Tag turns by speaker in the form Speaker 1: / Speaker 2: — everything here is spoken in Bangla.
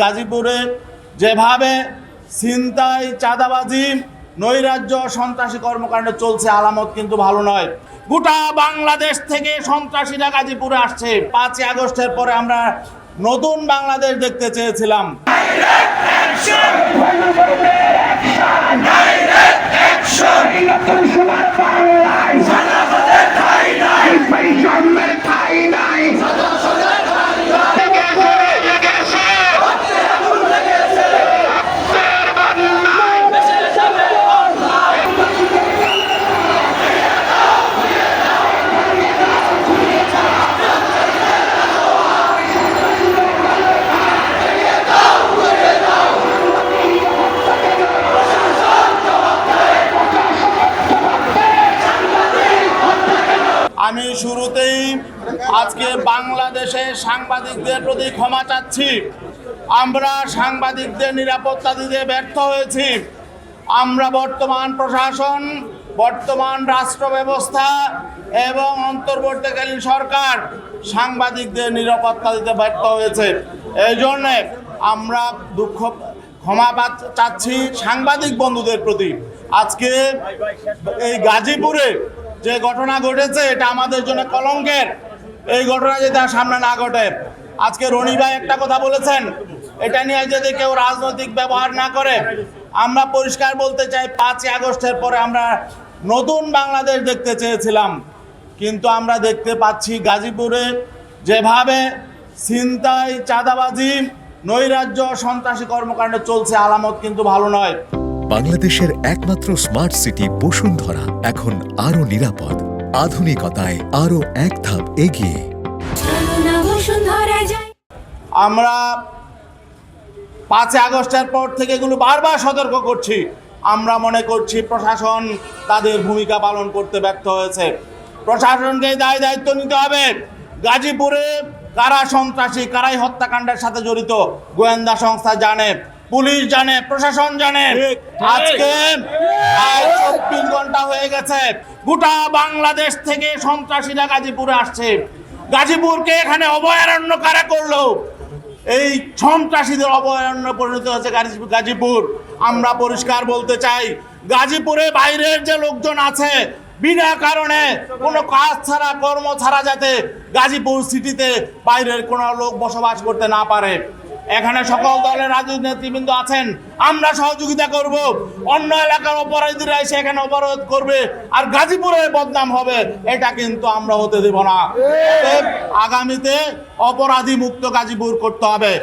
Speaker 1: গাজীপুরে যেভাবে ছিনতাই, চাঁদাবাজি, নৈরাজ্য, সন্ত্রাসী কর্মকাণ্ড চলছে, আলামত কিন্তু ভালো নয়। গোটা বাংলাদেশ থেকে সন্ত্রাসীরা গাজীপুরে আসছে। 5ই আগস্টের পরে আমরা নতুন বাংলাদেশ দেখতে চেয়েছিলাম। আমি শুরুতেই আজকে বাংলাদেশের সাংবাদিকদের প্রতি ক্ষমা চাচ্ছি। আমরা সাংবাদিকদের নিরাপত্তা দিতে ব্যর্থ হয়েছি। আমরা বর্তমান প্রশাসন, বর্তমান রাষ্ট্র ব্যবস্থা এবং অন্তর্বর্তীকালীন সরকার সাংবাদিকদের নিরাপত্তা দিতে ব্যর্থ হয়েছে। এই জন্যে আমরা ক্ষমা চাচ্ছি সাংবাদিক বন্ধুদের প্রতি। আজকে এই গাজীপুরে যে ঘটনা ঘটেছে, এটা আমাদের জন্য কলঙ্কের। এই ঘটনা যদি তার সামনে না ঘটে। আজকে রনি ভাই একটা কথা বলেছেন, এটা নিয়ে যদি কেউ রাজনৈতিক ব্যবহার না করে। আমরা পরিষ্কার বলতে চাই, 5ই আগস্টের পরে আমরা নতুন বাংলাদেশ দেখতে চেয়েছিলাম, কিন্তু আমরা দেখতে পাচ্ছি গাজীপুরে যেভাবে ছিনতাই, চাঁদাবাজি, নৈরাজ্য, সন্ত্রাসী কর্মকাণ্ড চলছে, আলামত কিন্তু ভালো নয়।
Speaker 2: বাংলাদেশের একমাত্র স্মার্ট সিটি বসুন্ধরা এখন আরো নিরাপদ, আধুনিকতায় আরো এক ধাপ এগিয়ে।
Speaker 1: আমরা 5ই আগস্টের পর থেকে এগুলো বারবার সতর্ক করছি। আমরা মনে করছি প্রশাসন তাদের ভূমিকা পালন করতে ব্যর্থ হয়েছে। প্রশাসনকে দায়িত্ব নিতে হবে। গাজীপুরে কারা সন্ত্রাসী, কারাই হত্যাকাণ্ডের সাথে জড়িত, গোয়েন্দা সংস্থা জানে, পুলিশ জানে, প্রশাসন জানে। আজকে 24 ঘন্টা হয়ে গেছে, গোটা বাংলাদেশ থেকে সন্ত্রাসীরা গাজীপুরে আসছে। গাজীপুরকে এখানে অভয়ারণ্য কারা করলো? এই সন্ত্রাসীদের অভয়ারণ্য পরিণত হয়েছে গাজীপুর। আমরা পরিষ্কার বলতে চাই, গাজীপুরে বাইরের যে লোকজন আছে, বিনা কারণে কোনো কাজ ছাড়া, কর্ম ছাড়া যাতে গাজীপুর সিটিতে বাইরের কোনো লোক বসবাস করতে না পারে। এখানে সকল দলের রাজনীতিবৃন্দ আছেন, আমরা সহযোগিতা করব। অন্য এলাকার অপরাধীরা এসে এখানে অবরোধ করবে আর গাজীপুরের বদনাম হবে, এটা কিন্তু আমরা হতে দেব না। আগামীতে অপরাধী মুক্ত গাজীপুর করতে হবে।